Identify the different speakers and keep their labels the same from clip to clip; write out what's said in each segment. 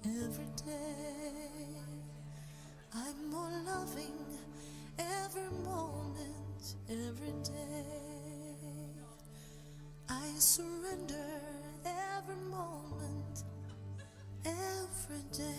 Speaker 1: every day. I'm more loving every moment, every day. I surrender every moment, every day.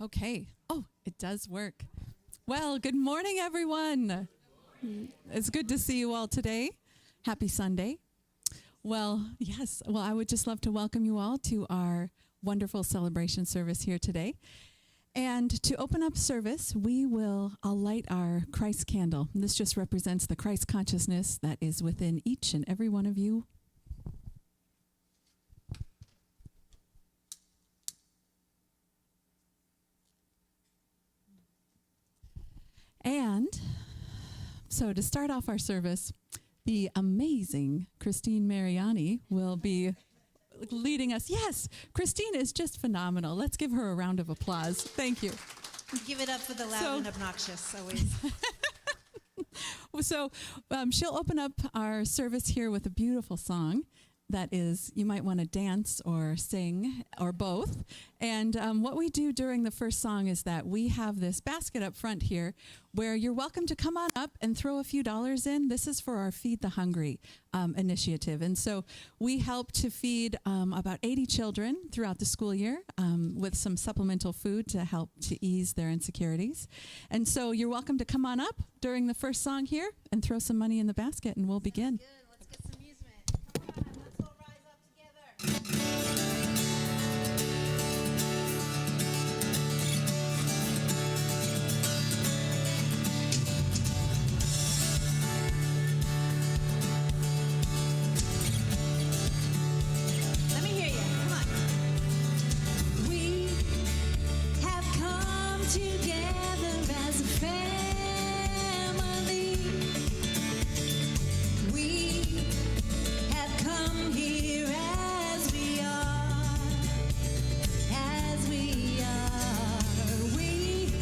Speaker 2: Okay. Oh, it does work. Well, good morning, everyone. It's good to see you all today. Happy Sunday. Well, yes. Well, I would just love to welcome you all to our wonderful celebration service here today. And to open up service, I'll light our Christ candle. And this just represents the Christ consciousness that is within each and every one of you. And so to start off our service, the amazing Christine Mariani will be leading us. Yes, Christine is just phenomenal. Let's give her a round of applause. Thank you.
Speaker 1: Give it up for the loud and obnoxious, always.
Speaker 2: So she'll open up our service here with a beautiful song. that is, you might want to dance or sing or both. And what we do during the first song is that we have this basket up front here where you're welcome to come on up and throw a few dollars in. This is for our Feed the Hungry initiative. And so we help to feed about 80 children throughout the school year with some supplemental food to help to ease their insecurities. And so you're welcome to come on up during the first song here and throw some money in the basket, and we'll begin.
Speaker 1: Good. Let's get some amusement. Come on, let's all rise up together. Let me hear you. Come on. We have come together as a family. We have come here as we are, as we are. We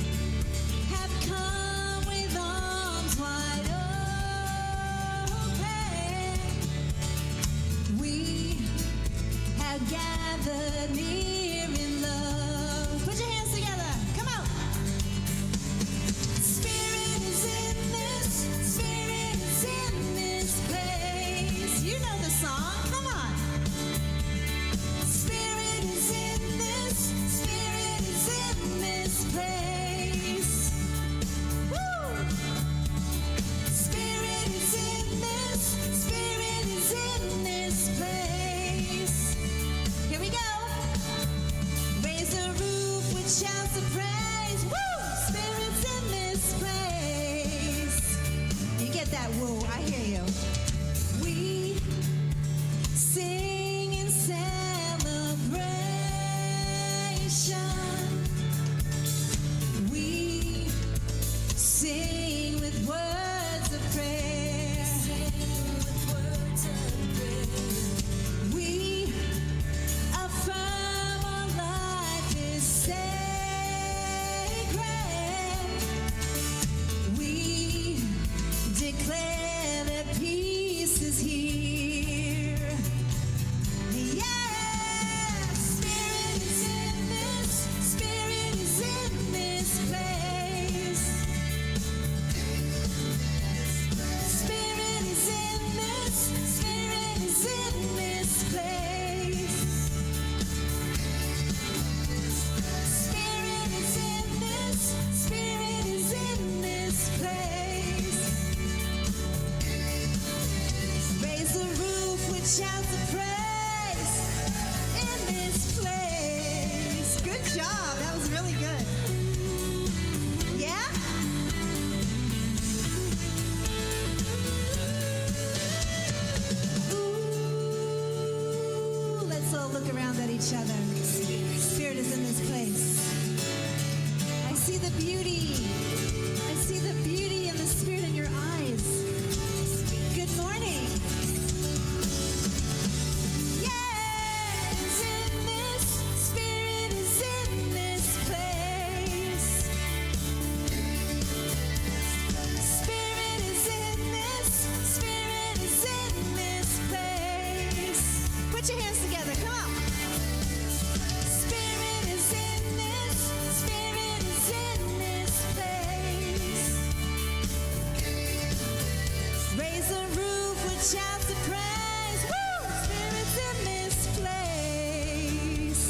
Speaker 1: have come with arms wide open. We have gathered near in love. Put your hands together. Come on. Spirit is in this. Spirit is in this place. You know the song. Come on. Spirit is in this. Spirit is in this place. Woo! Spirit is in this. Spirit is in this place. Here we go. Raise the roof with shouts of praise. Woo! Spirit's in this place. You get that woo? I hear you. We sing in celebration. We sing with words of prayer. We affirm our life is sacred. We declare that peace is here. Yes, Spirit is in this. Spirit is in this place. Spirit is in this. Spirit is in this place. Spirit is in this. Spirit is in this place. Raise the roof with shouts of praise in this place. Good job. That was really good. Yeah? Ooh, let's all look around at each other. Spirit is in this place. I see the beauty. I see the beauty and the spirit in your eyes. Good morning. Yeah, it's in this. Spirit is in this place. Spirit is in this. Spirit is in this place. Put your hands together. Come on. Spirit is in this. Spirit is in this place. Raise the roof with shouts of praise. Woo! Spirit's in this place.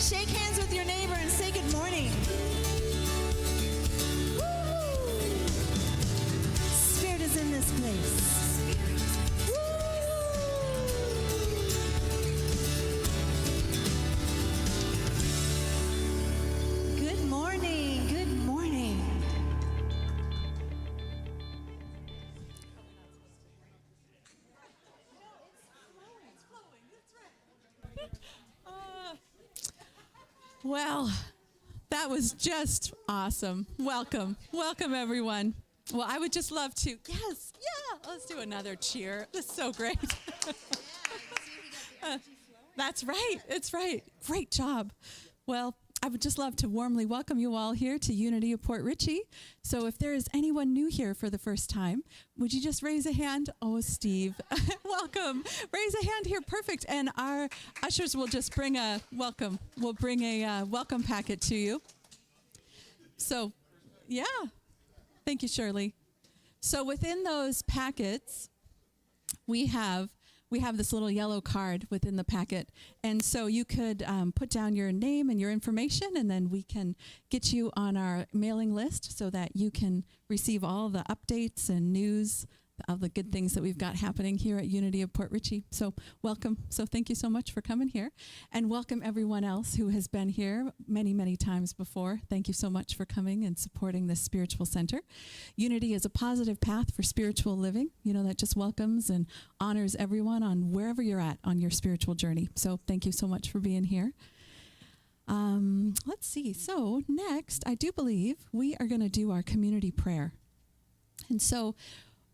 Speaker 1: Shake hands with your neighbor and say good morning. Woo! Spirit is in this place. Woo! Good morning. Good morning.
Speaker 2: Well, that was just awesome. Welcome. Welcome, everyone. Well, I would just love to, yes, yeah, let's do another cheer. That's so great. That's right. It's right. Great job. Well, I would just love to warmly welcome you all here to Unity of Port Richey. So if there is anyone new here for the first time, would you just raise a hand? Oh, Steve, welcome. Raise a hand here. Perfect. And our ushers will just bring a welcome. We'll bring a welcome packet to you. So, yeah. Thank you, Shirley. So within those packets, we have this little yellow card within the packet. And so you could put down your name and your information, and then we can get you on our mailing list so that you can receive all the updates and news of the good things that we've got happening here at Unity of Port Richey. So welcome. So thank you so much for coming here. And welcome everyone else who has been here many, many times before. Thank you so much for coming and supporting this spiritual center. Unity is a positive path for spiritual living, that just welcomes and honors everyone on wherever you're at on your spiritual journey. So thank you so much for being here. Let's see. So next, I do believe we are going to do our community prayer. And so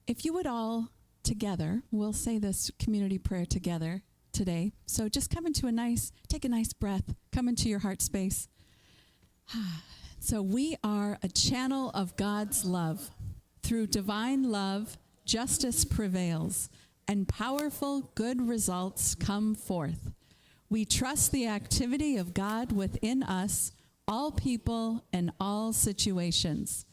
Speaker 2: if you would all together, we'll say this community prayer together today. So just take a nice breath, come into your heart space. So we are a channel of God's love. Through divine love, justice prevails, and powerful good results come forth. We trust the activity of God within us, all people, and all situations.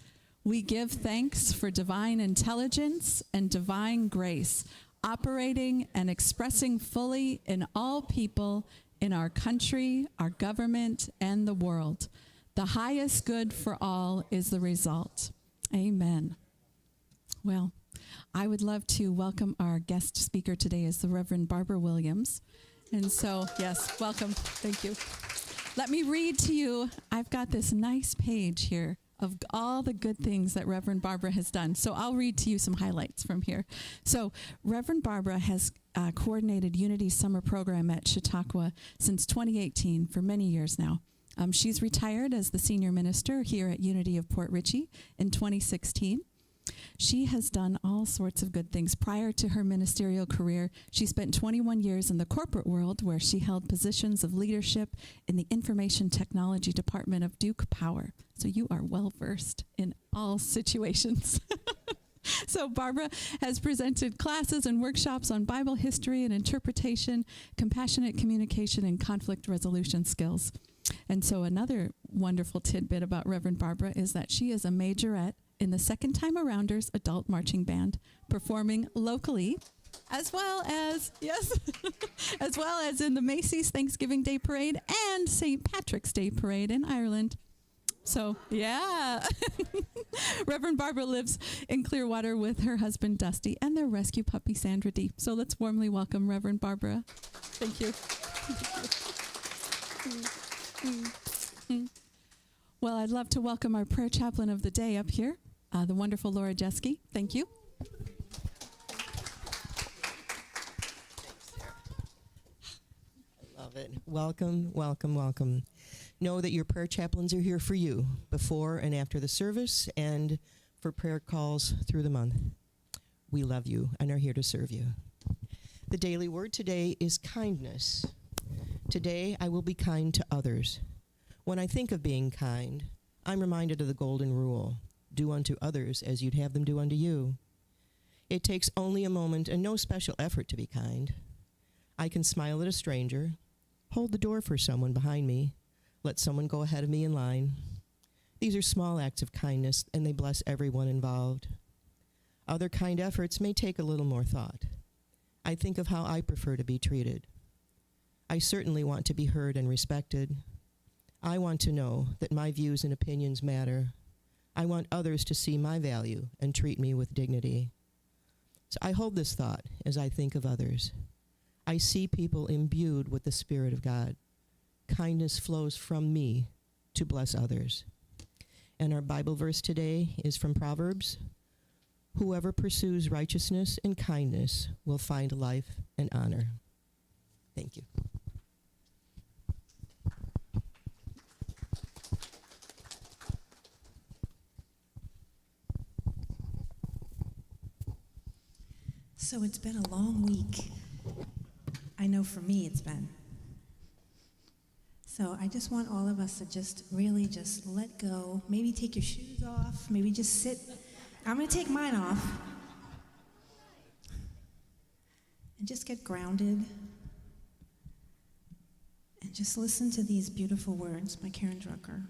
Speaker 2: We give thanks for divine intelligence and divine grace, operating and expressing fully in all people, in our country, our government, and the world. The highest good for all is the result. Amen. Well, I would love to welcome our guest speaker today is the Reverend Barbara Williams. And so, yes, welcome. Thank you. Let me read to you. I've got this nice page here of all the good things that Reverend Barbara has done. So I'll read to you some highlights from here. So Reverend Barbara has coordinated Unity's summer program at Chautauqua since 2018 for many years now. She's retired as the senior minister here at Unity of Port Richey in 2016. She has done all sorts of good things. Prior to her ministerial career, she spent 21 years in the corporate world where she held positions of leadership in the information technology department of Duke Power. So you are well versed in all situations. So Barbara has presented classes and workshops on Bible history and interpretation, compassionate communication, and conflict resolution skills. And so another wonderful tidbit about Reverend Barbara is that she is a majorette in the Second Time Arounders Adult Marching Band, performing locally, as well as, yes, as well as in the Macy's Thanksgiving Day Parade and St. Patrick's Day Parade in Ireland. So, yeah. Reverend Barbara lives in Clearwater with her husband, Dusty, and their rescue puppy, Sandra D. So let's warmly welcome Reverend Barbara. Thank you. Well, I'd love to welcome our prayer chaplain of the day up here, the wonderful Laura Jeske. Thank you.
Speaker 3: I love it. Welcome, welcome, welcome. Know that your prayer chaplains are here for you before and after the service and for prayer calls through the month. We love you and are here to serve you. The daily word today is kindness. Today I will be kind to others. When I think of being kind, I'm reminded of the golden rule: do unto others as you'd have them do unto you. It takes only a moment and no special effort to be kind. I can smile at a stranger, hold the door for someone behind me, let someone go ahead of me in line. These are small acts of kindness, and they bless everyone involved. Other kind efforts may take a little more thought. I think of how I prefer to be treated. I certainly want to be heard and respected. I want to know that my views and opinions matter. I want others to see my value and treat me with dignity. So I hold this thought as I think of others. I see people imbued with the Spirit of God. Kindness flows from me to bless others. And our Bible verse today is from Proverbs. Whoever pursues righteousness and kindness will find life and honor. Thank you.
Speaker 1: So it's been a long week. I know for me it's been. So I just want all of us to just really just let go. Maybe take your shoes off. Maybe just sit. I'm going to take mine off. And just get grounded. And just listen to these beautiful words by Karen Drucker.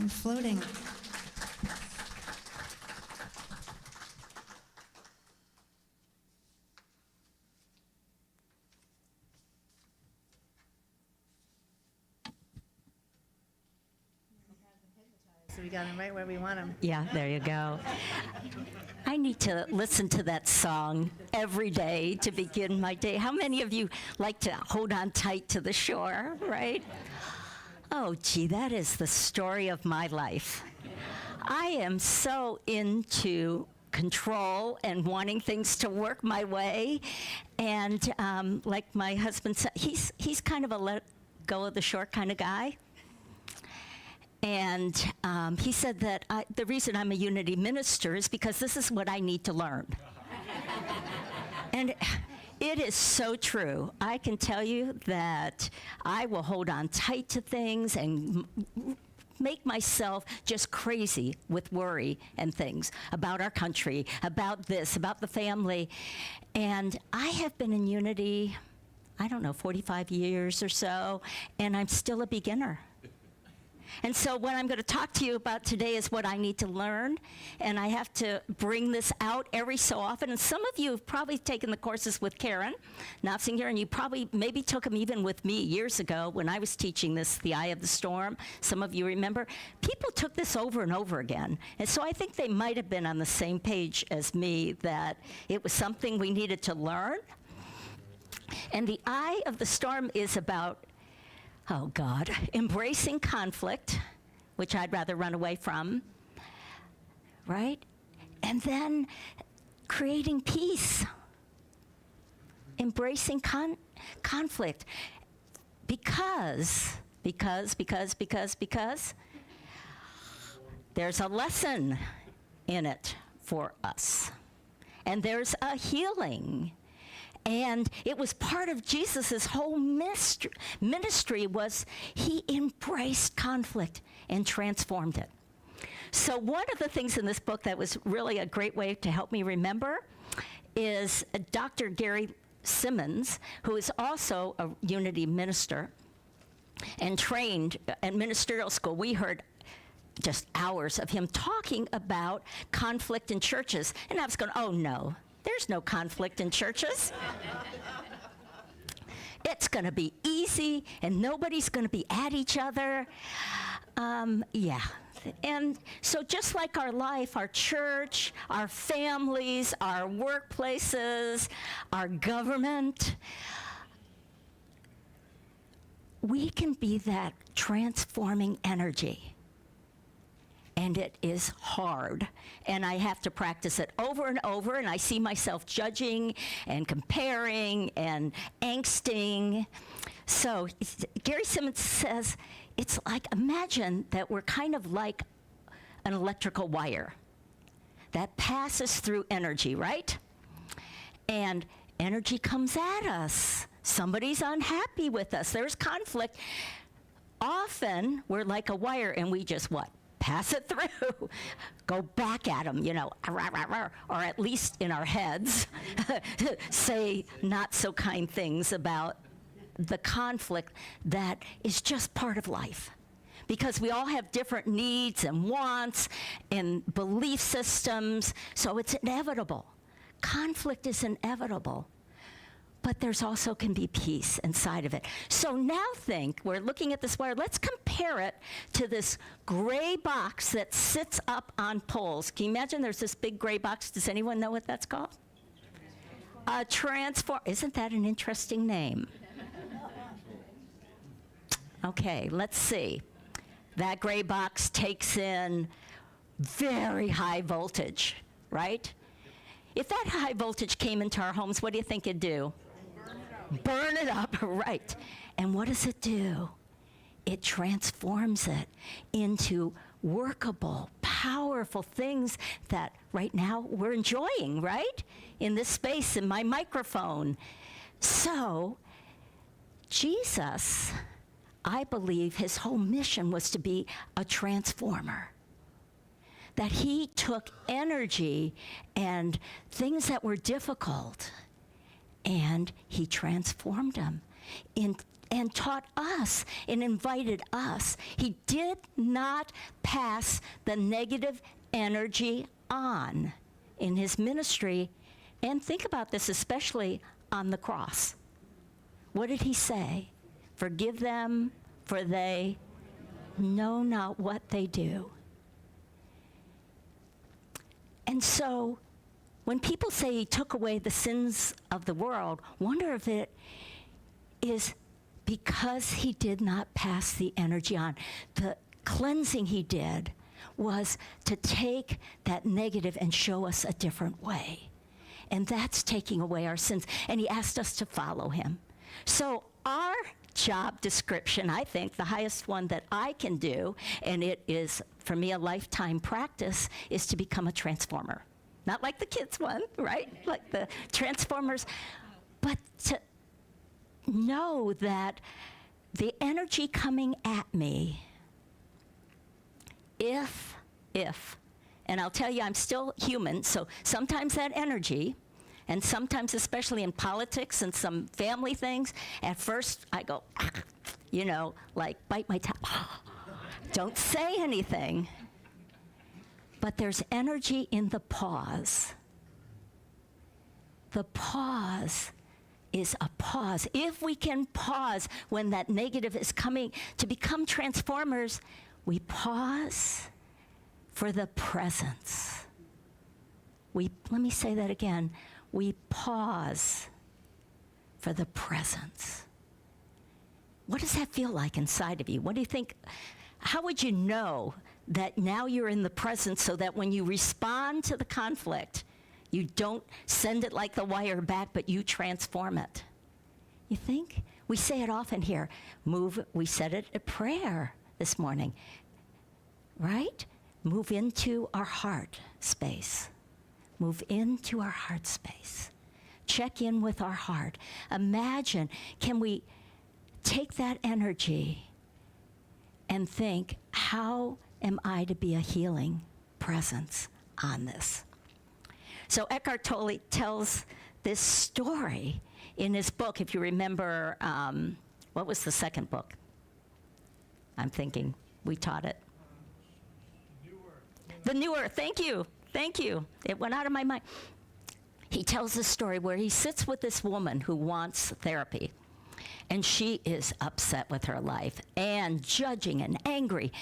Speaker 1: We're floating.
Speaker 4: so we got them right where we want them.
Speaker 5: Yeah, there you go. I need to listen to that song every day to begin my day. How many of you like to hold on tight to the shore, right? Oh, gee, that is the story of my life. I am so into control and wanting things to work my way. And like my husband said, he's kind of a let go of the shore kind of guy. And he said that the reason I'm a Unity minister is because this is what I need to learn. And it is so true. I can tell you that I will hold on tight to things and make myself just crazy with worry and things about our country, about this, about the family. And I have been in Unity, I don't know, 45 years or so, and I'm still a beginner. And so what I'm going to talk to you about today is what I need to learn, and I have to bring this out every so often. And some of you have probably taken the courses with Karen Notzinger, and you probably maybe took them even with me years ago when I was teaching this, The Eye of the Storm. Some of you remember. People took this over and over again, and so I think they might have been on the same page as me, that it was something we needed to learn. And The Eye of the Storm is about, oh God, embracing conflict, which I'd rather run away from, right? And then creating peace, embracing conflict, because there's a lesson in it for us, and there's a healing. And it was part of Jesus' whole ministry was he embraced conflict and transformed it. So one of the things in this book that was really a great way to help me remember is Dr. Gary Simmons, who is also a Unity minister and trained at ministerial school. We heard just hours of him talking about conflict in churches. And I was going, oh no. There's no conflict in churches. It's going to be easy, and nobody's going to be at each other. Yeah. And so just like our life, our church, our families, our workplaces, our government, we can be that transforming energy. And it is hard, and I have to practice it over and over, and I see myself judging and comparing and angsting. So Gary Simmons says, it's like, imagine that we're kind of like an electrical wire that passes through energy, right? And energy comes at us. Somebody's unhappy with us. There's conflict. Often, we're like a wire, and we just what? Pass it through, go back at them, you know, or at least in our heads, say not so kind things about the conflict that is just part of life. Because we all have different needs and wants and belief systems, so it's inevitable. Conflict is inevitable. But there's also can be peace inside of it. So now we're looking at this wire, let's compare it to this gray box that sits up on poles. Can you imagine there's this big gray box? Does anyone know what that's called? A transformer. Isn't that an interesting name? Okay, let's see. That gray box takes in very high voltage, right? If that high voltage came into our homes, what do you think it'd do? Burn it up, right. And what does it do? It transforms it into workable, powerful things that right now we're enjoying, right? In this space, in my microphone. So, Jesus, I believe his whole mission was to be a transformer. That he took energy and things that were difficult, and he transformed them and taught us and invited us. He did not pass the negative energy on in his ministry. And think about this, especially on the cross. What did he say? Forgive them, for they know not what they do. And so when people say he took away the sins of the world, wonder if it is because he did not pass the energy on. The cleansing he did was to take that negative and show us a different way. And that's taking away our sins. And he asked us to follow him. So our job description, I think, the highest one that I can do, and it is, for me, a lifetime practice, is to become a transformer. Not like the kids one, right? Like the transformers, but to know that the energy coming at me, if, and I'll tell you, I'm still human, so sometimes that energy, and sometimes, especially in politics and some family things, at first I go, you know, like bite my tongue. Don't say anything. But there's energy in the pause. The pause is a pause. If we can pause when that negative is coming to become transformers, we pause for the presence. Let me say that again. We pause for the presence. What does that feel like inside of you? What do you think? How would you know that now you're in the presence so that when you respond to the conflict, you don't send it like the wire back, but you transform it? You think? We say it often here. We said it at prayer this morning, right? Move into our heart space. Move into our heart space. Check in with our heart. Imagine, can we take that energy and think, how am I to be a healing presence on this? So Eckhart Tolle tells this story in his book. If you remember, what was the second book? I'm thinking, we taught it. The New Earth, thank you. Thank you. It went out of my mind. He tells a story where he sits with this woman who wants therapy. And she is upset with her life and judging and angry.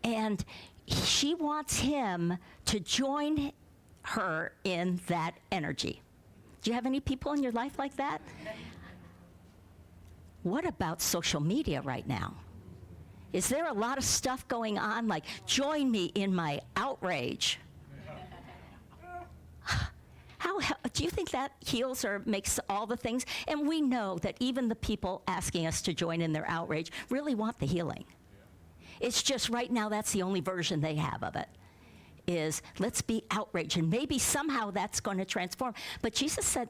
Speaker 5: And she wants him to join her in that energy. Do you have any people in your life like that? What about social media right now? Is there a lot of stuff going on like, join me in my outrage? How do you think that heals or makes all the things? And we know that even the people asking us to join in their outrage really want the healing. It's just right now that's the only version they have of it, is let's be outraged. And maybe somehow that's going to transform. But Jesus said,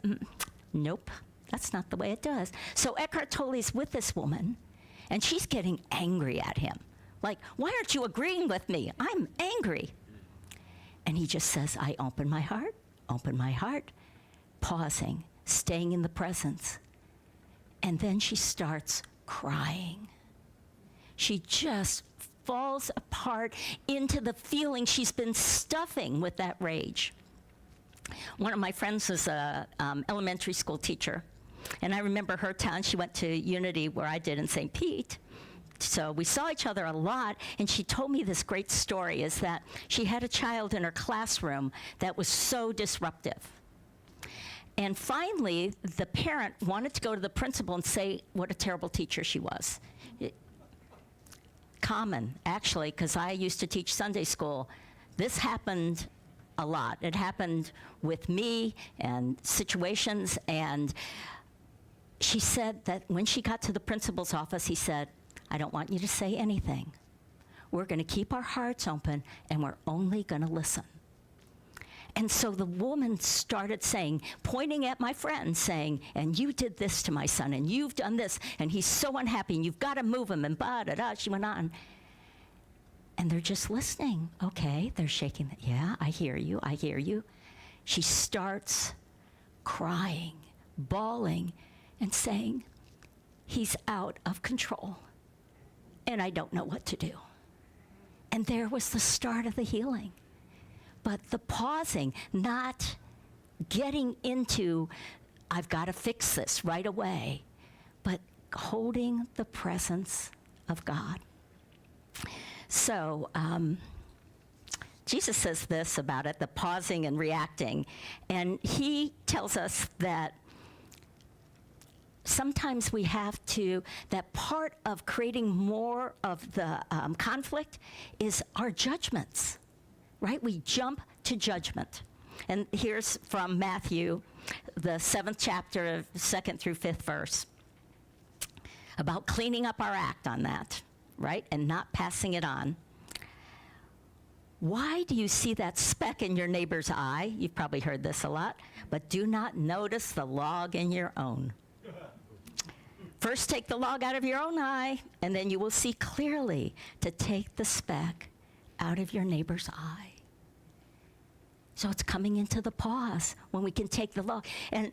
Speaker 5: nope, that's not the way it does. So Eckhart Tolle is with this woman, and she's getting angry at him. Like, why aren't you agreeing with me? I'm angry. And he just says, I open my heart, pausing, staying in the presence. And then she starts crying. She just falls apart into the feeling she's been stuffing with that rage. One of my friends was a elementary school teacher. And I remember her town, she went to Unity where I did in St. Pete. So we saw each other a lot, and she told me this great story, is that she had a child in her classroom that was so disruptive. And finally, the parent wanted to go to the principal and say what a terrible teacher she was. Common, actually, because I used to teach Sunday school. This happened a lot. It happened with me and situations, and she said that when she got to the principal's office, he said, I don't want you to say anything. We're going to keep our hearts open, and we're only going to listen. And so the woman started saying, pointing at my friend, saying, and you did this to my son, and you've done this, and he's so unhappy, and you've got to move him, and ba-da-da. She went on. And they're just listening. Okay, they're shaking. Yeah, I hear you, I hear you. She starts crying, bawling, and saying, he's out of control, and I don't know what to do. And there was the start of the healing. But the pausing, not getting into, I've got to fix this right away, but holding the presence of God. So Jesus says this about it, the pausing and reacting. And he tells us that sometimes we have to, that part of creating more of the conflict is our judgments, right? We jump to judgment. And here's from Matthew, the 7th chapter, 2nd through 5th verse, about cleaning up our act on that, right? And not passing it on. Why do you see that speck in your neighbor's eye? You've probably heard this a lot, but do not notice the log in your own. First, take the log out of your own eye, and then you will see clearly to take the speck out of your neighbor's eye. So it's coming into the pause when we can take the log. And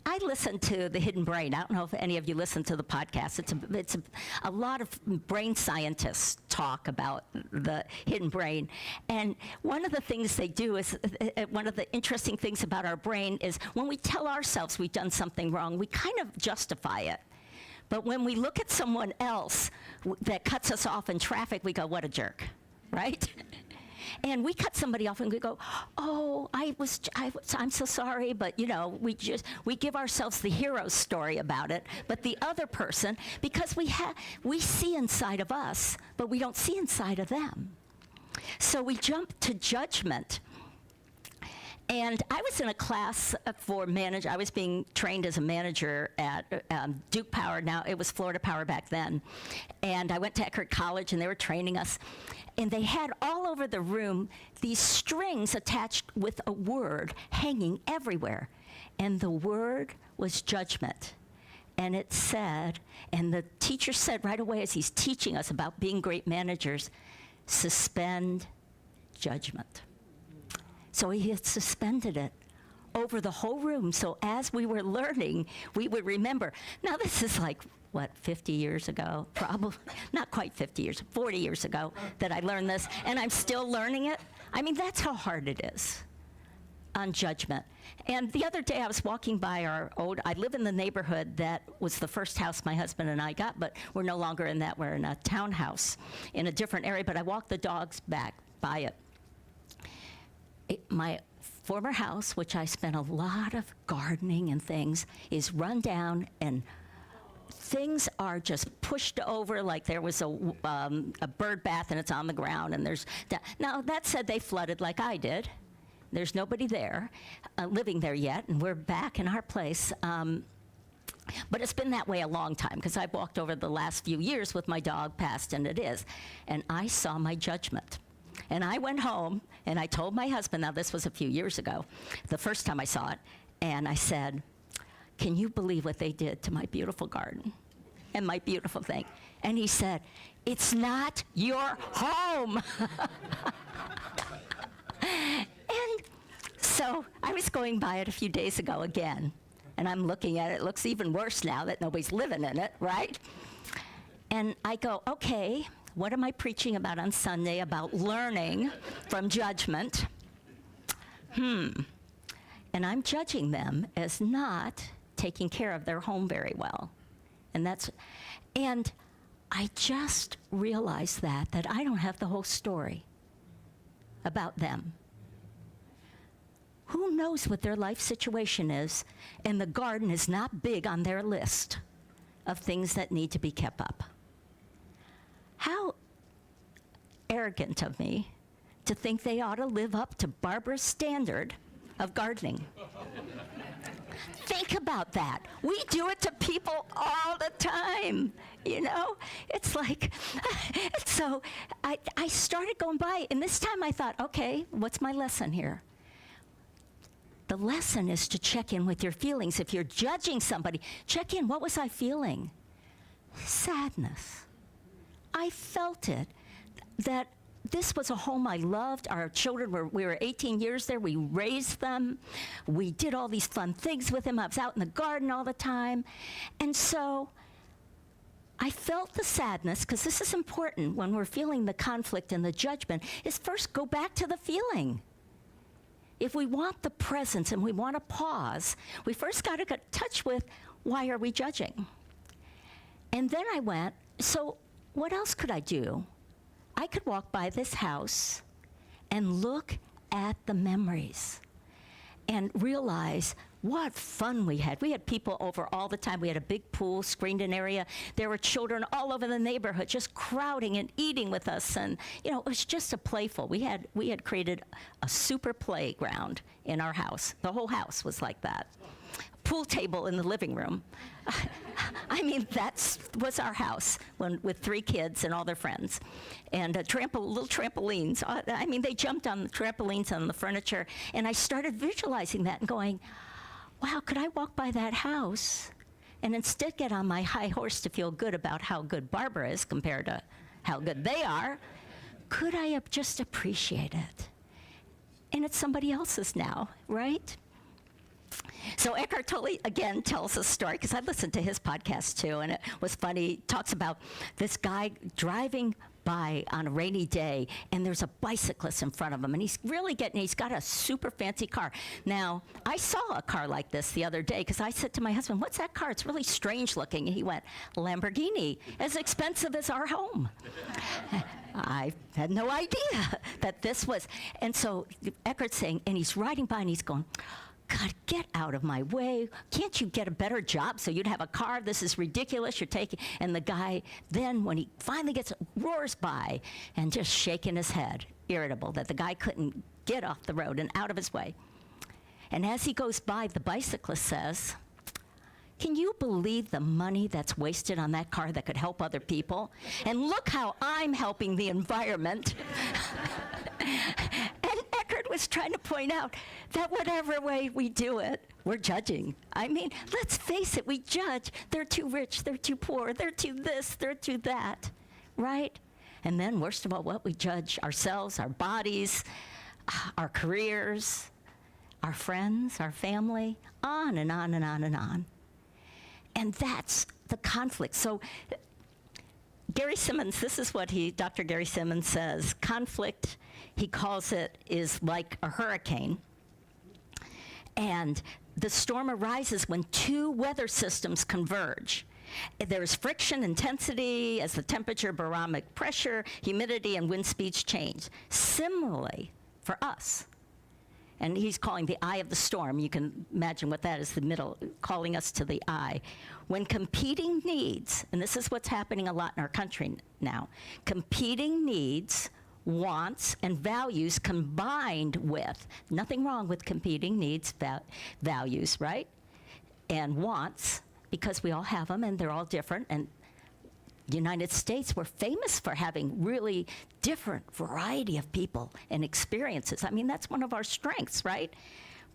Speaker 5: I listen to The Hidden Brain. I don't know if any of you listen to the podcast. It's a lot of brain scientists talk about the hidden brain. And one of the things they do is, one of the interesting things about our brain is when we tell ourselves we've done something wrong, we kind of justify it. But when we look at someone else that cuts us off in traffic, we go, what a jerk, right? And we cut somebody off and we go, oh, I'm so sorry, but you know, we give ourselves the hero story about it. But the other person, because we see inside of us, but we don't see inside of them. So we jump to judgment. And I was in a class for manage. I was being trained as a manager at Duke Power. Now, it was Florida Power back then. And I went to Eckerd College, and they were training us. And they had all over the room these strings attached with a word hanging everywhere. And the word was judgment. And it said, and the teacher said right away as he's teaching us about being great managers, suspend judgment. So he had suspended it over the whole room. So as we were learning, we would remember. Now this is like, what, 50 years ago? Probably, not quite 50 years, 40 years ago that I learned this, and I'm still learning it. I mean, that's how hard it is on judgment. And the other day I was walking by I live in the neighborhood that was the first house my husband and I got, but we're no longer in that. We're in a townhouse in a different area, but I walked the dogs back by it. My former house, which I spent a lot of gardening and things, is run down, and things are just pushed over like there was a bird bath and it's on the ground. And now that said, they flooded like I did. There's nobody there living there yet, and we're back in our place. But it's been that way a long time because I've walked over the last few years with my dog past, and it is. And I saw my judgment. And I went home, and I told my husband, now this was a few years ago, the first time I saw it, and I said, can you believe what they did to my beautiful garden and my beautiful thing? And he said, it's not your home. And so I was going by it a few days ago again, and I'm looking at it. It looks even worse now that nobody's living in it, right? And I go, okay, what am I preaching about on Sunday about learning from judgment? And I'm judging them as not taking care of their home very well. And I just realized that I don't have the whole story about them. Who knows what their life situation is, and the garden is not big on their list of things that need to be kept up. How arrogant of me to think they ought to live up to Barbara's standard of gardening. Think about that. We do it to people all the time, you know? It's like, so I started going by, and this time I thought, okay, what's my lesson here? The lesson is to check in with your feelings. If you're judging somebody, check in. What was I feeling? Sadness. I felt it, that this was a home I loved. Our children we were 18 years there. We raised them. We did all these fun things with them. I was out in the garden all the time. And so I felt the sadness, because this is important when we're feeling the conflict and the judgment, is first go back to the feeling. If we want the presence and we want to pause, we first got to get in touch with, why are we judging? And then I went, so what else could I do? I could walk by this house and look at the memories and realize what fun we had. We had people over all the time. We had a big pool, screened-in area. There were children all over the neighborhood just crowding and eating with us. And, you know, it was just a playful. We had created a super playground in our house. The whole house was like that. Pool table in the living room. I mean, that was our house with 3 kids and all their friends. And little trampolines. I mean, they jumped on the trampolines on the furniture. And I started visualizing that and going, wow, could I walk by that house and instead get on my high horse to feel good about how good Barbara is compared to how good they are? Could I have just appreciated it? And it's somebody else's now, right? So Eckhart Tolle, again, tells a story, because I listened to his podcast too, and it was funny. He talks about this guy driving by on a rainy day, and there's a bicyclist in front of him, and he's got a super fancy car. Now, I saw a car like this the other day, because I said to my husband, what's that car? It's really strange looking. And he went, Lamborghini, as expensive as our home. I had no idea that this was. And so Eckhart's saying, and he's riding by, and he's going, God, get out of my way. Can't you get a better job so you'd have a car? This is ridiculous. You're taking, and the guy then, when he finally roars by and just shaking his head, irritable that the guy couldn't get off the road and out of his way. And as he goes by, the bicyclist says, can you believe the money that's wasted on that car that could help other people? And look how I'm helping the environment. And Eckhart was trying to point out that whatever way we do it, we're judging. I mean, let's face it, we judge. They're too rich, they're too poor, they're too this, they're too that, right? And then, worst of all, what we judge ourselves, our bodies, our careers, our friends, our family, on and on and on and on. And that's the conflict. So Gary Simmons, this is what Dr. Gary Simmons says. Conflict, he calls it, is like a hurricane. And the storm arises when 2 weather systems converge. There's friction intensity as the temperature, barometric pressure, humidity, and wind speeds change. Similarly, for us, and he's calling the eye of the storm. You can imagine what that is, the middle, calling us to the eye. When competing needs, and this is what's happening a lot in our country now, competing needs, wants, and values combined with, nothing wrong with competing needs, values, right? And wants, because we all have them and they're all different. And United States, we're famous for having really different variety of people and experiences. I mean, that's one of our strengths, right?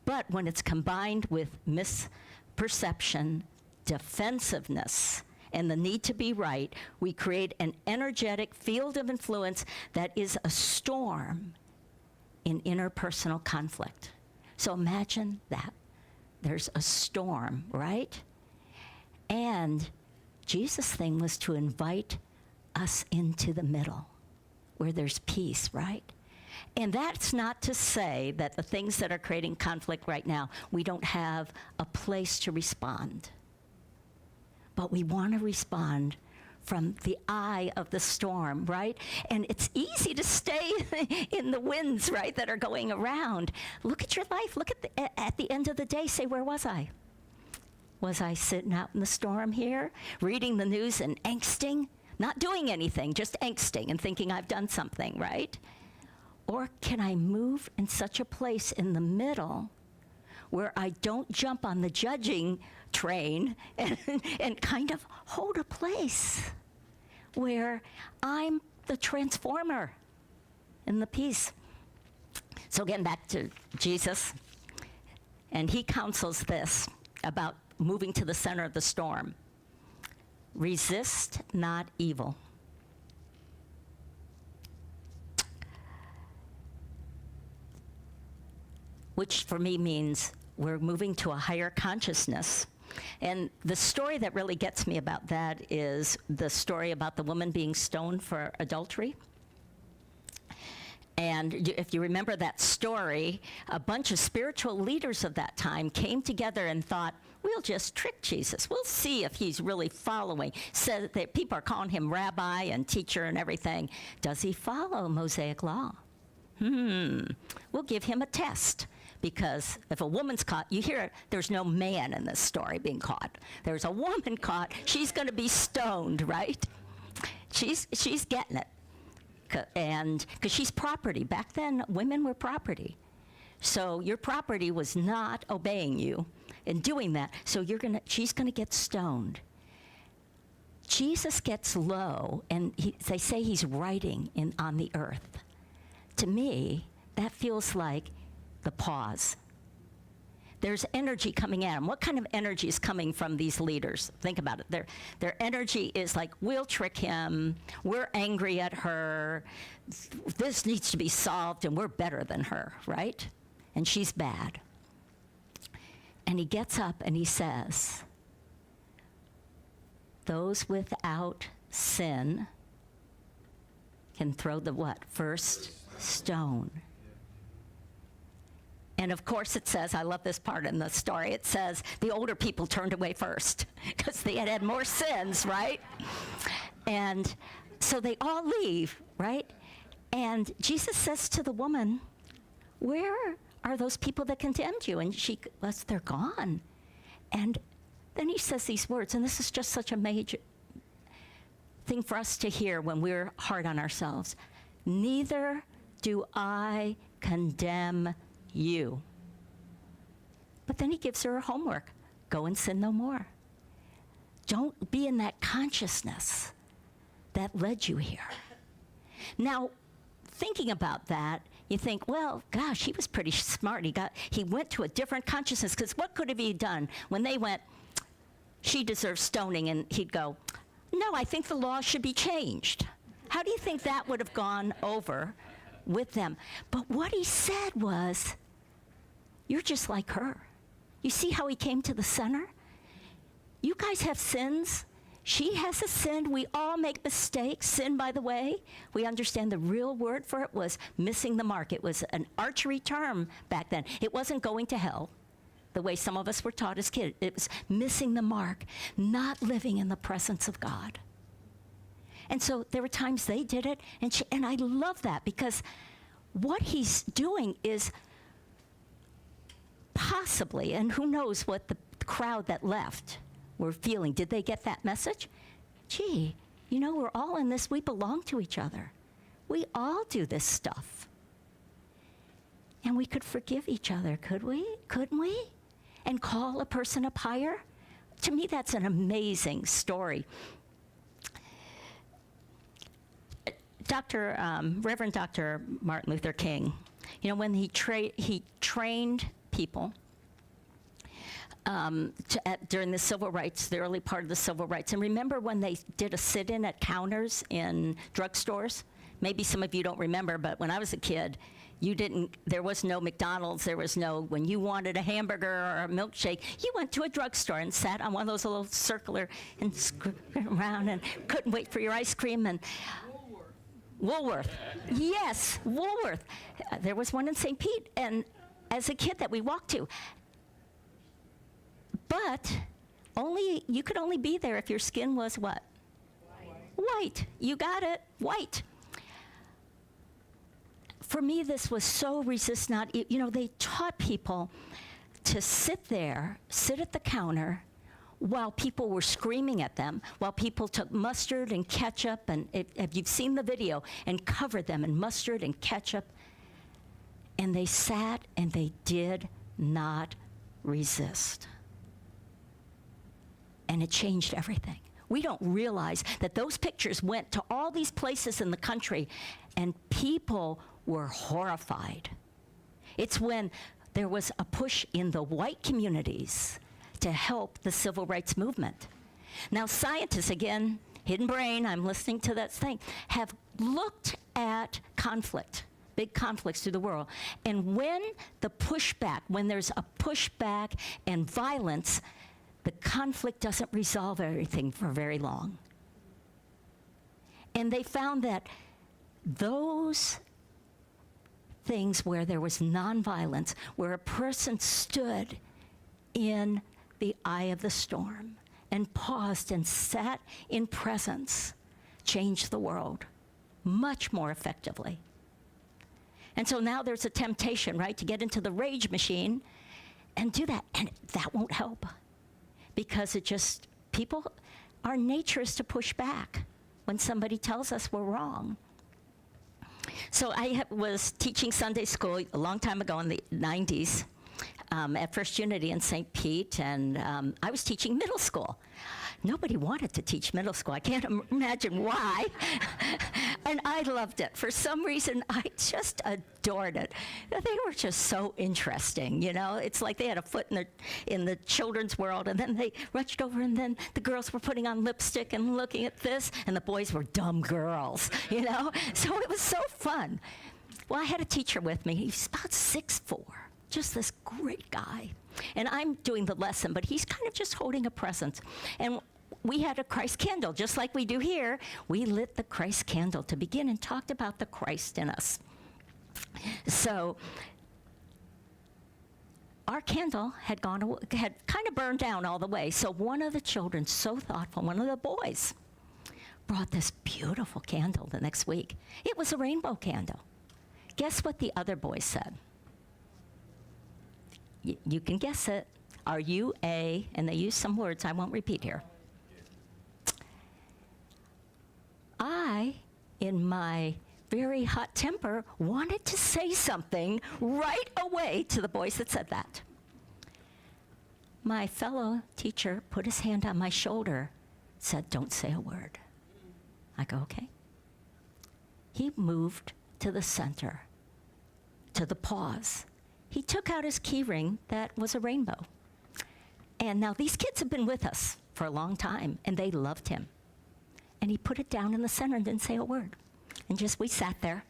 Speaker 5: But when it's combined with misperception, defensiveness, and the need to be right, we create an energetic field of influence that is a storm in interpersonal conflict. So imagine that. There's a storm, right? And Jesus' thing was to invite us into the middle where there's peace, right? And that's not to say that the things that are creating conflict right now, we don't have a place to respond. But we want to respond from the eye of the storm, right? And it's easy to stay in the winds, right, that are going around. Look at your life. Look at the end of the day, say, where was I? Was I sitting out in the storm here, reading the news and angsting? Not doing anything, just angsting and thinking I've done something, right? Or can I move in such a place in the middle where I don't jump on the judging train and kind of hold a place where I'm the transformer in the peace? So getting back to Jesus, and he counsels this about moving to the center of the storm. Resist not evil. Which for me means we're moving to a higher consciousness. And the story that really gets me about that is the story about the woman being stoned for adultery. And if you remember that story, a bunch of spiritual leaders of that time came together and thought, we'll just trick Jesus. We'll see if he's really following. Said that people are calling him rabbi and teacher and everything. Does he follow Mosaic law? we'll give him a test. Because if a woman's caught, you hear there's no man in this story being caught. There's a woman caught. She's going to be stoned, right? She's getting it. And because she's property. Back then, women were property. So your property was not obeying you in doing that. So she's going to get stoned. Jesus gets low, and they say he's writing on the earth. To me, that feels like the pause. There's energy coming at him. What kind of energy is coming from these leaders? Think about it. Their energy is like, we'll trick him. We're angry at her. This needs to be solved, and we're better than her, right? And she's bad. And he gets up and he says, those without sin can throw the what? First stone. And of course it says, I love this part in the story, it says the older people turned away first because they had more sins, right? And so they all leave, right? And Jesus says to the woman, where are those people that condemned you? And they're gone. And then he says these words, and this is just such a major thing for us to hear when we're hard on ourselves. Neither do I condemn you. But then he gives her homework. Go and sin no more. Don't be in that consciousness that led you here. Now, thinking about that, you think, well, gosh, he was pretty smart. He went to a different consciousness, because what could have he done when they went, she deserves stoning, and he'd go, no, I think the law should be changed. How do you think that would have gone over with them? But what he said was, you're just like her. You see how he came to the center? You guys have sins. She has a sin. We all make mistakes. Sin, by the way, we understand the real word for it was missing the mark. It was an archery term back then. It wasn't going to hell the way some of us were taught as kids. It was missing the mark, not living in the presence of God. And so there were times they did it, and I love that, because what he's doing is possibly, and who knows what the crowd that left were feeling. Did they get that message? Gee, we're all in this. We belong to each other. We all do this stuff. And we could forgive each other, could we? Couldn't we? And call a person up higher? To me, that's an amazing story. Reverend Dr. Martin Luther King, when he trained people during the early part of the civil rights. And remember when they did a sit-in at counters in drugstores? Maybe some of you don't remember, but when I was a kid, there was no McDonald's, when you wanted a hamburger or a milkshake, you went to a drugstore and sat on one of those little circular and around and couldn't wait for your ice cream. And Woolworth. Yes, Woolworth. There was one in St. Pete, and as a kid that we walked to. But you could only be there if your skin was what? White. You got it. White. For me, this was so they taught people to sit at the counter, while people were screaming at them, while people took mustard and ketchup, and if you've seen the video, and covered them in mustard and ketchup, and they sat and they did not resist. And it changed everything. We don't realize that those pictures went to all these places in the country, and people were horrified. It's when there was a push in the white communities to help the civil rights movement. Now, scientists, again, hidden brain, I'm listening to that thing, have looked at conflict, big conflicts through the world. And when there's a pushback and violence, the conflict doesn't resolve everything for very long. And they found that those things where there was nonviolence, where a person stood in the eye of the storm and paused and sat in presence, changed the world much more effectively. And so now there's a temptation, right, to get into the rage machine and do that. And that won't help because our nature is to push back when somebody tells us we're wrong. So I was teaching Sunday school a long time ago in the 90s at First Unity in St. Pete, and I was teaching middle school. Nobody wanted to teach middle school. I can't imagine why. And I loved it. For some reason, I just adored it. They were just so interesting, you know? It's like they had a foot in the children's world, and then they rushed over, and then the girls were putting on lipstick and looking at this, and the boys were dumb girls, you know? So it was so fun. Well, I had a teacher with me. He's about 6'4", just this great guy. And I'm doing the lesson, but he's kind of just holding a present. And we had a Christ candle, just like we do here. We lit the Christ candle to begin and talked about the Christ in us. So our candle had kind of burned down all the way. So one of the children, so thoughtful, one of the boys, brought this beautiful candle the next week. It was a rainbow candle. Guess what the other boys said? You can guess it. Are you a, and they used some words I won't repeat here. I, in my very hot temper, wanted to say something right away to the boys that said that. My fellow teacher put his hand on my shoulder, said, "Don't say a word." I go, "Okay." He moved to the center, to the pause. He took out his key ring that was a rainbow. And now these kids have been with us for a long time, and they loved him. And he put it down in the center and didn't say a word. And we sat there.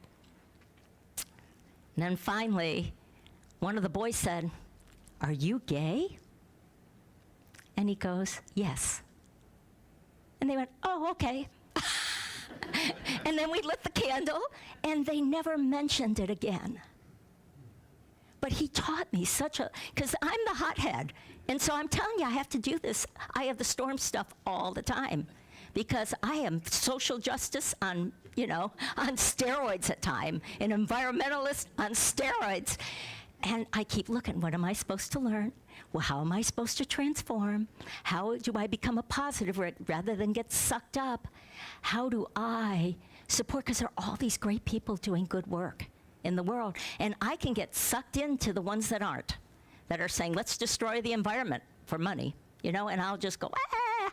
Speaker 5: And then finally, one of the boys said, "Are you gay?" And he goes, "Yes." And they went, "Oh, okay." And then we lit the candle, and they never mentioned it again. But he taught me because I'm the hothead. And so I'm telling you, I have to do this. I have the storm stuff all the time because I am social justice on steroids at time, an environmentalist on steroids. And I keep looking, what am I supposed to learn? Well, how am I supposed to transform? How do I become a positive rather than get sucked up? How do I support? Because there are all these great people doing good work in the world. And I can get sucked into the ones that aren't, that are saying, let's destroy the environment for money, and I'll just go, ah.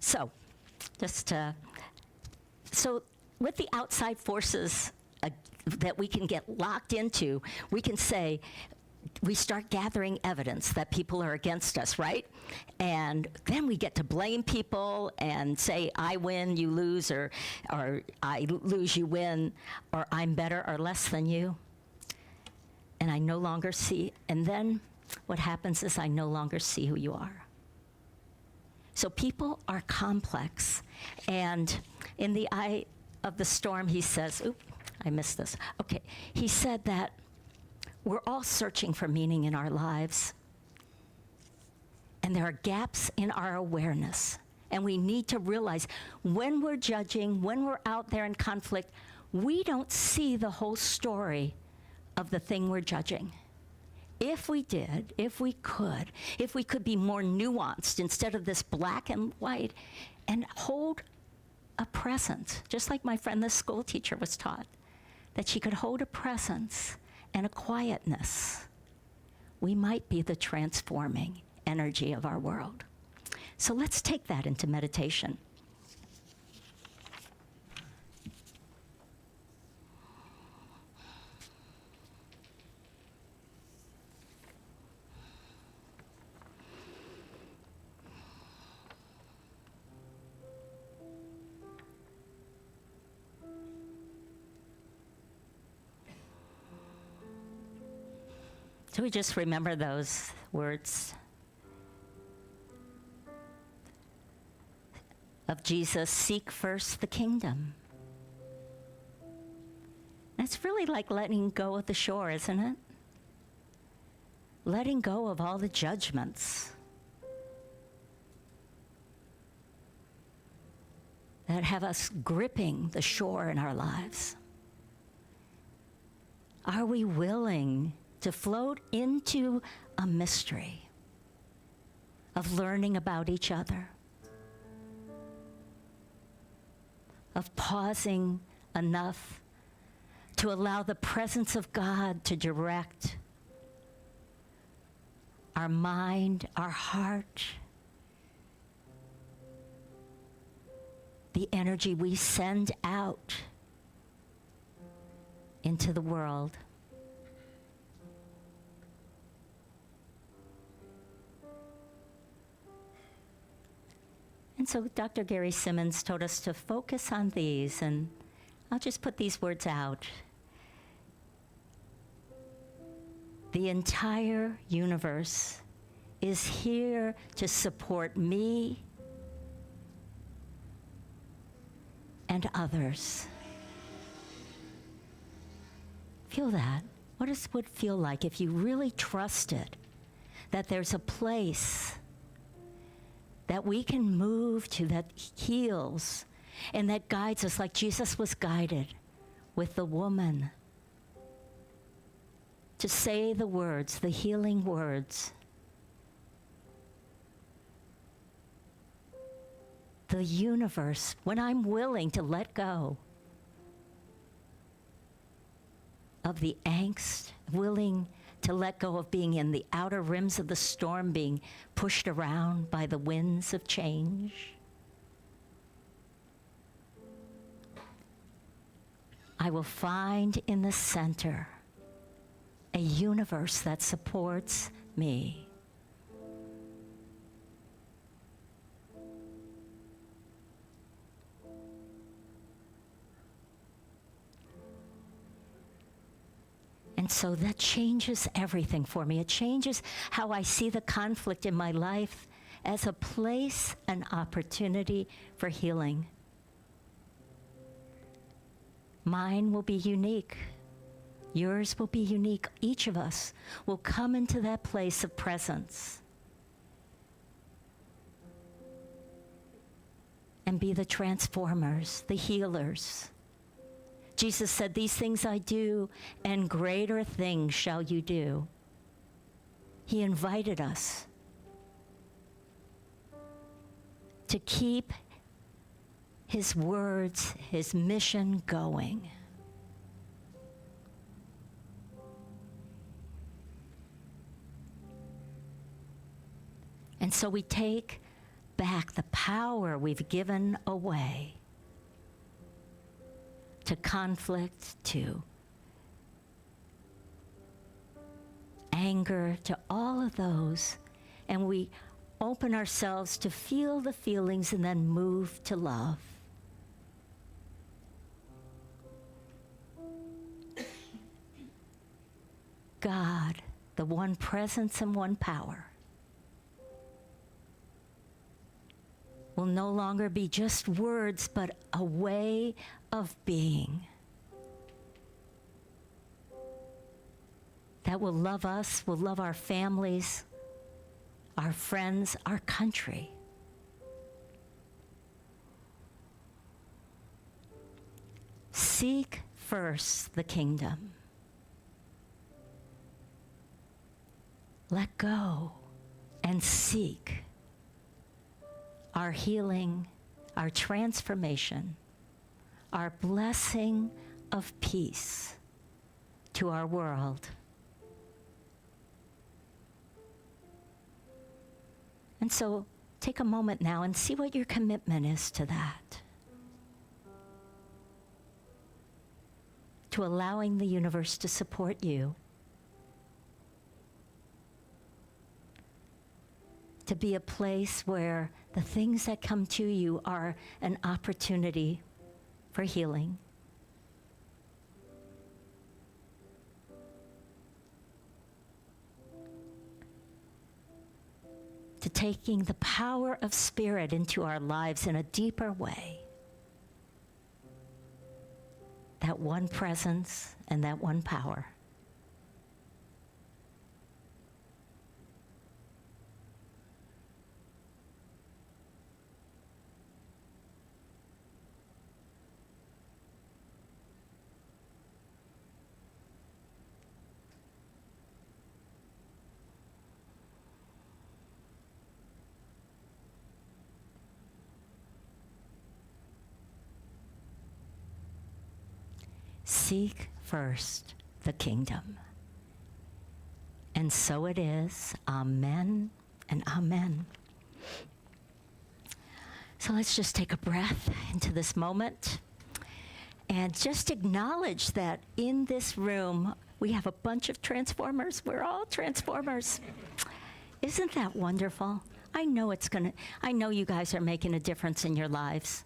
Speaker 5: So with the outside forces that we can get locked into, we can say, we start gathering evidence that people are against us, right? And then we get to blame people and say, I win, you lose, or I lose, you win, or I'm better or less than you. And I no longer see, and then what happens is I no longer see who you are. So people are complex. And in the eye of the storm, he says, I missed this. Okay, he said that we're all searching for meaning in our lives. And there are gaps in our awareness. And we need to realize when we're judging, when we're out there in conflict, we don't see the whole story of the thing we're judging. If we did, if we could be more nuanced instead of this black and white, and hold a presence, just like my friend, the school teacher, was taught, that she could hold a presence and a quietness, we might be the transforming energy of our world. So let's take that into meditation. So we just remember those words of Jesus, seek first the kingdom. That's really like letting go of the shore, isn't it? Letting go of all the judgments. that have us gripping the shore in our lives? Are we willing to float into a mystery of learning about each other, of pausing enough to allow the presence of God to direct our mind, our heart, the energy we send out into the world? And so Dr. Gary Simmons told us to focus on these, and I'll just put these words out. The entire universe is here to support me and others. Feel that. What does it feel like if you really trusted that there's a place that we can move to that heals and that guides us like Jesus was guided with the woman to say the words, the healing words. The universe, when I'm willing to let go of the angst, willing to let go of being in the outer rims of the storm, being pushed around by the winds of change, I will find in the center a universe that supports me. And so that changes everything for me. It changes how I see the conflict in my life as a place, an opportunity for healing. Mine will be unique. Yours will be unique. Each of us will come into that place of presence and be the transformers, the healers. Jesus said, "These things I do, and greater things shall you do." He invited us to keep his words, his mission going. And so we take back the power we've given away to conflict, to anger, to all of those, and we open ourselves to feel the feelings and then move to love. God, the one presence and one power, will no longer be just words, but a way of being that will love us, will love our families, our friends, our country. Seek first the kingdom. Let go and seek our healing, our transformation, our blessing of peace to our world. And so take a moment now and see what your commitment is to that. To allowing the universe to support you. To be a place where the things that come to you are an opportunity for healing. To taking the power of spirit into our lives in a deeper way. That one presence and that one power. Seek first the kingdom. And so it is. Amen and amen. So let's just take a breath into this moment and just acknowledge that in this room we have a bunch of transformers. We're all transformers. Isn't that wonderful? I know you guys are making a difference in your lives.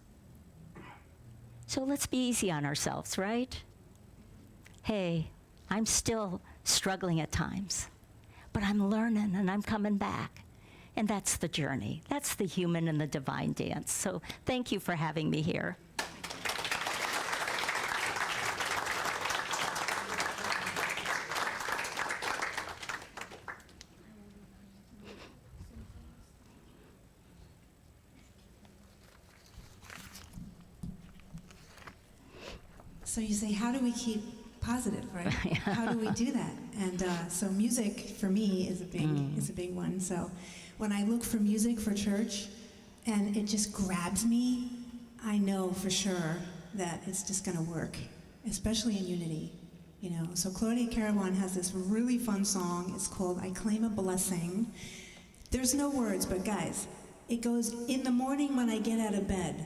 Speaker 5: So let's be easy on ourselves, right? Hey, I'm still struggling at times, but I'm learning and I'm coming back. And that's the journey. That's the human and the divine dance. So thank you for having me here.
Speaker 4: So you say, how do we keep positive, right? How do we do that? And so music for me is a big one. So when I look for music for church and it just grabs me, I know for sure that it's just going to work, especially in unity. You know, so Claudia Caravan has this really fun song. It's called "I Claim a Blessing." There's no words, but guys, it goes, "In the morning when I get out of bed,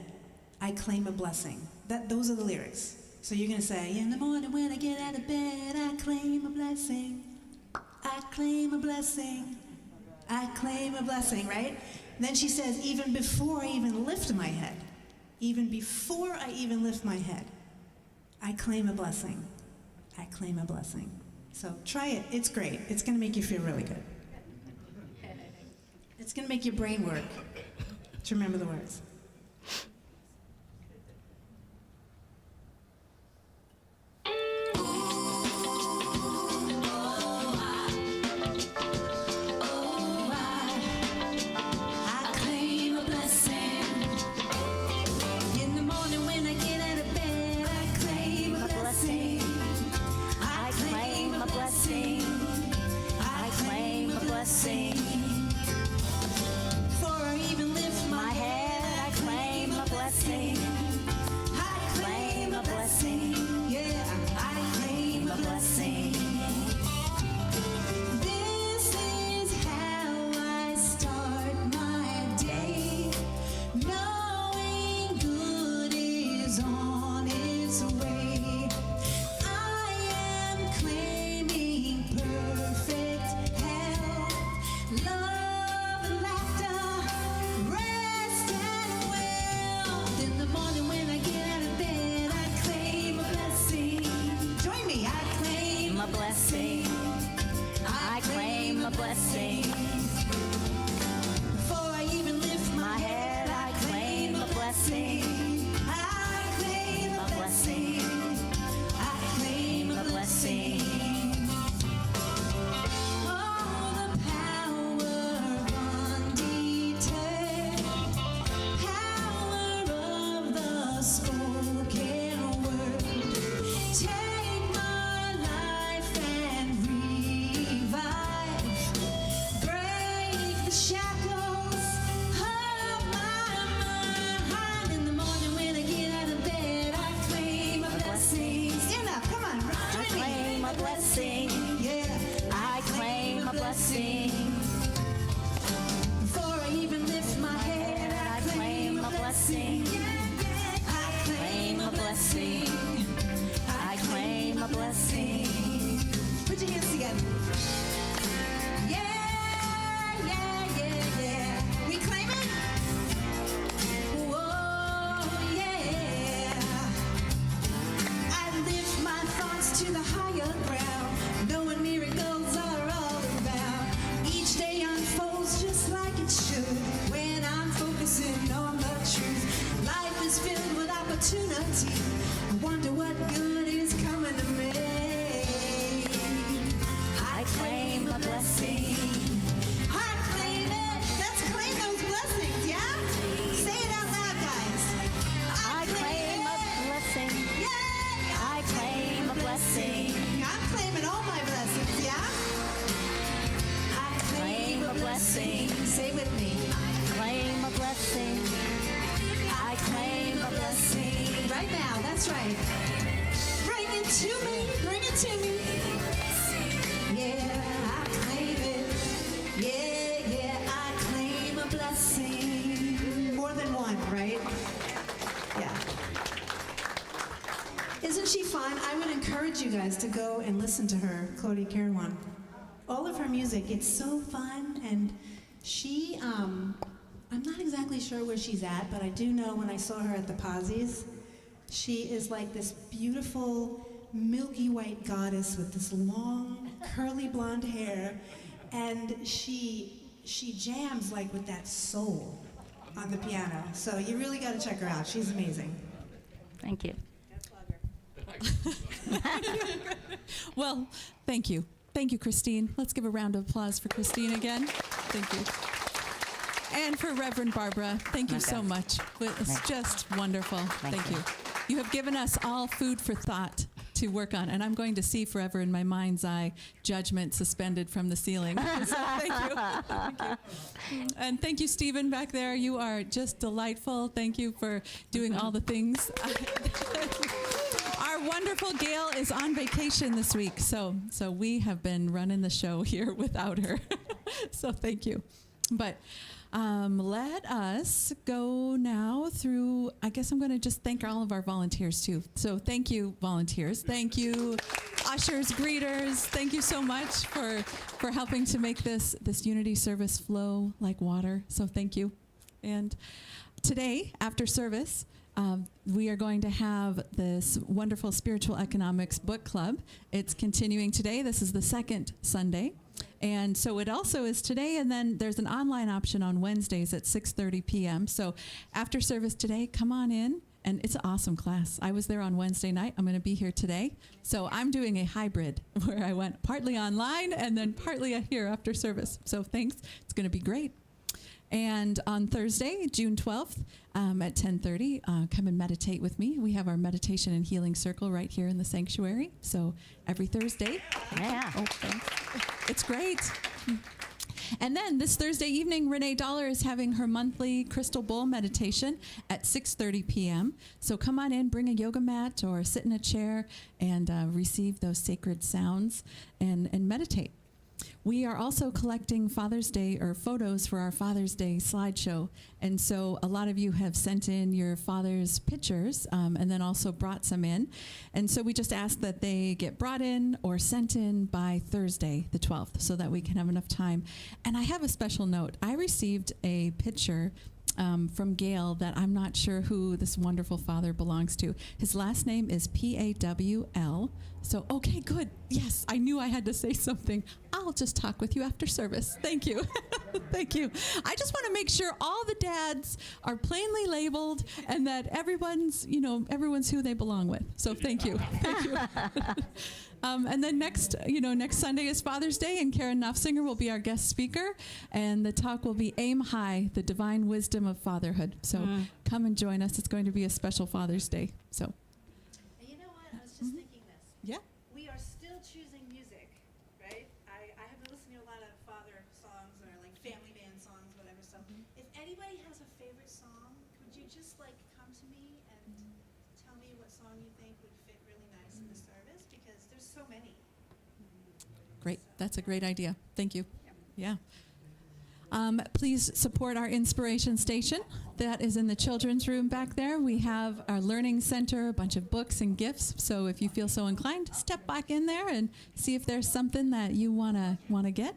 Speaker 4: I claim a blessing." Those are the lyrics. So you're going to say, "In the morning when I get out of bed, I claim a blessing. I claim a blessing. I claim a blessing," right? And then she says, "Even before I even lift my head, even before I even lift my head, I claim a blessing. I claim a blessing." So try it. It's great. It's going to make you feel really good. It's going to make your brain work to remember the words. to me, bring it to me. Yeah, I claim it. Yeah, yeah, I claim a blessing. More than one, right? Yeah. Isn't she fun? I would encourage you guys to go and listen to her, Claudia Carawan. All of her music, it's so fun, and she, I'm not exactly sure where she's at, but I do know when I saw her at the Posies, she is like this beautiful, milky white goddess with this long, curly blonde hair, and she jams like with that soul on the piano. So you really got to check her out. She's amazing.
Speaker 5: Thank you.
Speaker 2: Well, thank you. Thank you, Christine. Let's give a round of applause for Christine again. Thank you. And for Reverend Barbara, thank you so much. It's just wonderful. Thank you. You have given us all food for thought to work on, and I'm going to see forever in my mind's eye judgment suspended from the ceiling. So thank you. Thank you. And thank you, Stephen, back there. You are just delightful. Thank you for doing all the things. Our wonderful Gail is on vacation this week, so we have been running the show here without her. So thank you. But let us go now through, I guess I'm going to just thank all of our volunteers too. So thank you, volunteers. Thank you, ushers, greeters. Thank you so much for helping to make this unity service flow like water. So thank you. And today, after service, we are going to have this wonderful spiritual economics book club. It's continuing today. This is the second Sunday. And so it also is today, and then there's an online option on Wednesdays at 6:30 p.m. So after service today, come on in, and it's an awesome class. I was there on Wednesday night. I'm going to be here today. So I'm doing a hybrid where I went partly online and then partly here after service. So thanks. It's going to be great. And on Thursday, June 12th, at 10:30, come and meditate with me. We have our meditation and healing circle right here in the sanctuary. So every Thursday.
Speaker 5: Yeah.
Speaker 2: Oh, thanks. It's great. And then this Thursday evening, Renee Dollar is having her monthly crystal bowl meditation at 6:30 p.m. So come on in, bring a yoga mat or sit in a chair and receive those sacred sounds and meditate. We are also collecting Father's Day or photos for our Father's Day slideshow. And so a lot of you have sent in your father's pictures and then also brought some in. And so we just ask that they get brought in or sent in by Thursday, the 12th, so that we can have enough time. And I have a special note. I received a picture from Gail that I'm not sure who this wonderful father belongs to. His last name is Pawl. So, okay, good. Yes, I knew I had to say something. I'll just talk with you after service. Thank you. Thank you. I just want to make sure all the dads are plainly labeled and that everyone's who they belong with. So thank you. Thank you. And then next Sunday is Father's Day, and Karen Knopfsinger will be our guest speaker, and the talk will be Aim High, the Divine Wisdom of Fatherhood. So come and join us. It's going to be a special Father's Day. So.
Speaker 4: And you know what? I was just thinking this.
Speaker 2: Yeah.
Speaker 4: We are still choosing music, right? I have been listening to a lot of father songs or like family band songs, whatever. So if anybody has a favorite song, could you just like come to me and tell me what song you think would fit really nice in the service? Because there's so many.
Speaker 2: Great. That's a great idea. Thank you. Yeah. Please support our Inspiration Station. That is in the children's room back there. We have our learning center, a bunch of books and gifts. So if you feel so inclined, step back in there and see if there's something that you wanna get.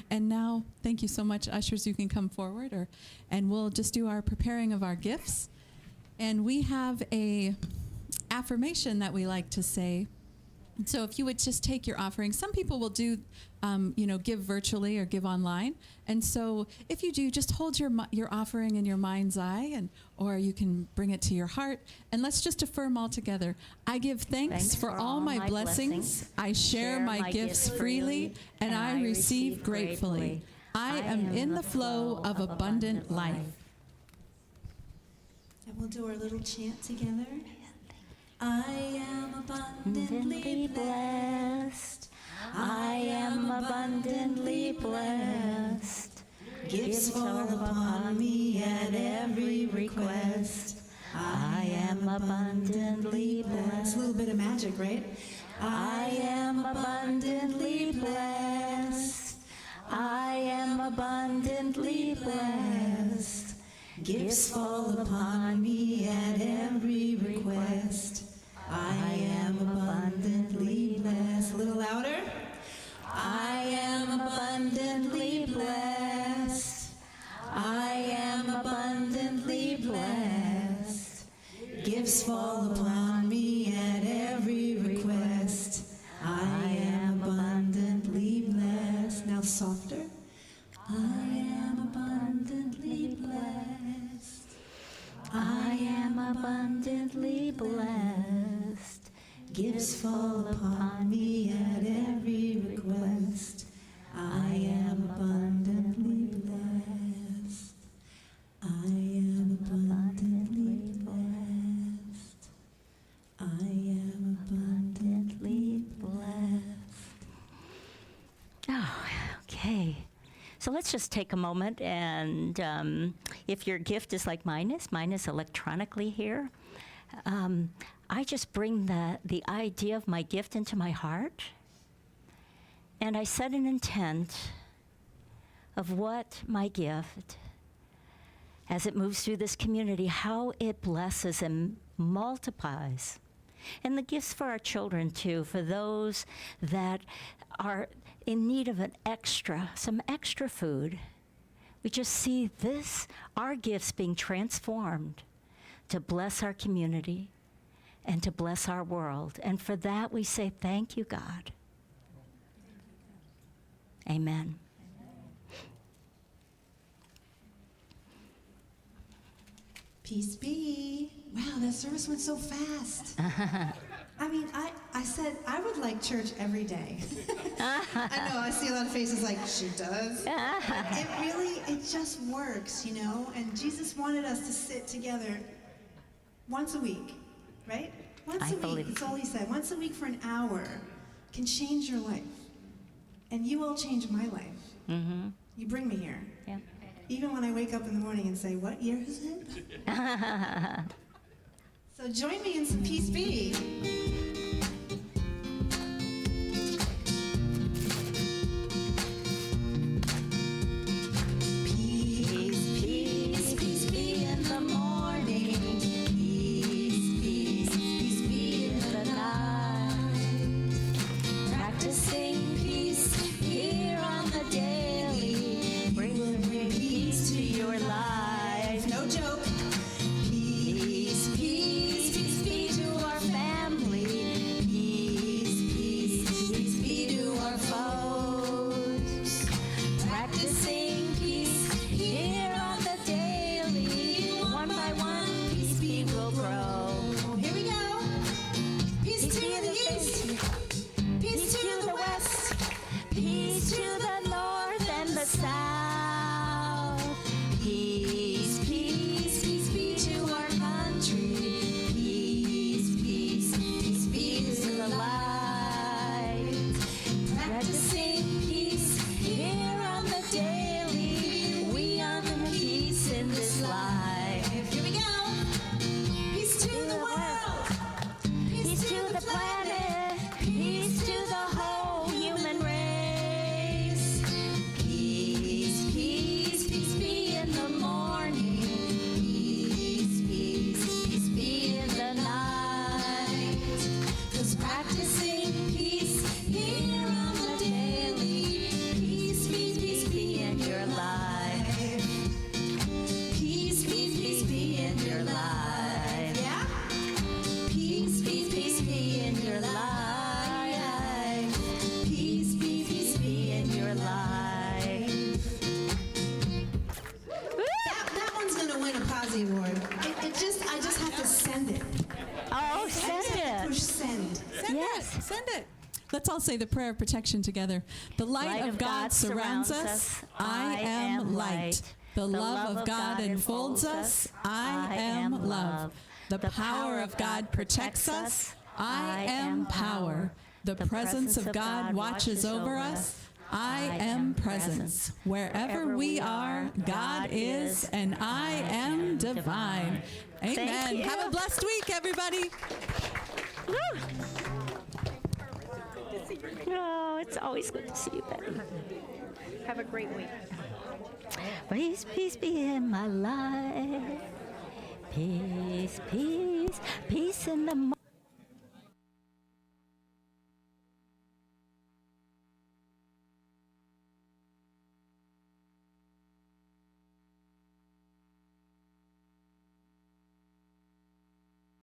Speaker 2: And now, thank you so much, ushers. You can come forward, and we'll just do our preparing of our gifts. And we have a affirmation that we like to say. So if you would just take your offering, some people will do, give virtually or give online. And so if you do, just hold your offering in your mind's eye, or you can bring it to your heart. And let's just affirm all together. I give thanks for all my blessings. I share my gifts freely, and I receive gratefully. I am in the flow of abundant life.
Speaker 4: And we'll do our little chant together. I am abundantly blessed. I am abundantly blessed. Gifts fall upon me at every request.
Speaker 5: I am abundantly blessed.
Speaker 4: It's a little bit of magic, right?
Speaker 5: I am abundantly blessed. I am abundantly blessed. Gifts fall upon me at every request. I am abundantly blessed.
Speaker 4: A little louder.
Speaker 5: I am abundantly blessed. I am abundantly blessed.
Speaker 4: Gifts fall upon me at every request. I am abundantly blessed. Now softer. I am abundantly blessed.
Speaker 5: I am abundantly blessed.
Speaker 4: Gifts fall upon me at every request. I am abundantly blessed. I am abundantly blessed. I am abundantly
Speaker 5: blessed. Oh, okay. So let's just take a moment, and if your gift is like mine is electronically here. I just bring the idea of my gift into my heart, and I set an intent of what my gift, as it moves through this community, how it blesses and multiplies. And the gifts for our children, too, for those that are in need of some extra food. We just see our gifts being transformed to bless our community and to bless our world. And for that, we say, thank you, God. Amen.
Speaker 4: Peace be. Wow, that service went so fast. I mean, I said I would like church every day. I know, I see a lot of faces like, she does. But it just works, you know? And Jesus wanted us to sit together once a week, right? Once a week, that's all he said. Once a week for an hour can change your life. And you all changed my life.
Speaker 5: Mm-hmm.
Speaker 4: You bring me here.
Speaker 5: Yeah.
Speaker 4: Even when I wake up in the morning and say, what year is it? So join me in some Peace Be.
Speaker 5: Peace, peace, peace be in the morning. Peace, peace, peace be in the night. Practicing peace here on the daily. Bring peace to your life.
Speaker 4: No joke.
Speaker 5: Peace, peace, peace be to our family. Peace, peace, peace be to our foes. Practicing peace here on the daily. One by one, peace be will grow.
Speaker 4: Here we go. Peace to the east. Peace to the west.
Speaker 5: Peace to the north and the south. Peace, peace, peace be to our country. Peace, peace, peace be to the light. Practicing peace here on the daily. We honor peace in this life.
Speaker 4: Here we go. Peace to the world.
Speaker 5: Peace to the planet. Peace to the whole human race. Peace, peace, peace be in the morning. Peace, peace, peace be in the night. 'Cause practicing peace here on the daily. Peace, peace, peace be in your life. Peace, peace, peace be in your life.
Speaker 4: Yeah?
Speaker 5: Peace, peace, peace be in your life. Peace, peace, peace be in your life.
Speaker 4: That one's gonna win a Posy Award. I just have to send it.
Speaker 5: Oh,
Speaker 4: I
Speaker 5: send
Speaker 4: just have to push
Speaker 5: it.
Speaker 4: send.
Speaker 2: Send
Speaker 5: Yes.
Speaker 2: it. Send it. Let's all say the prayer of protection together. The light of God surrounds us. I am light. The love of God enfolds us. I am love. The power of God protects us. I am power. The presence of God watches over us. I am presence. Wherever we are, God is, and I am divine. Amen.
Speaker 5: Thank you.
Speaker 2: Have a blessed week, everybody.
Speaker 5: Oh, it's always good to see you, Betty.
Speaker 6: Have a great week.
Speaker 5: Peace, peace be in my life. Peace, peace, peace in the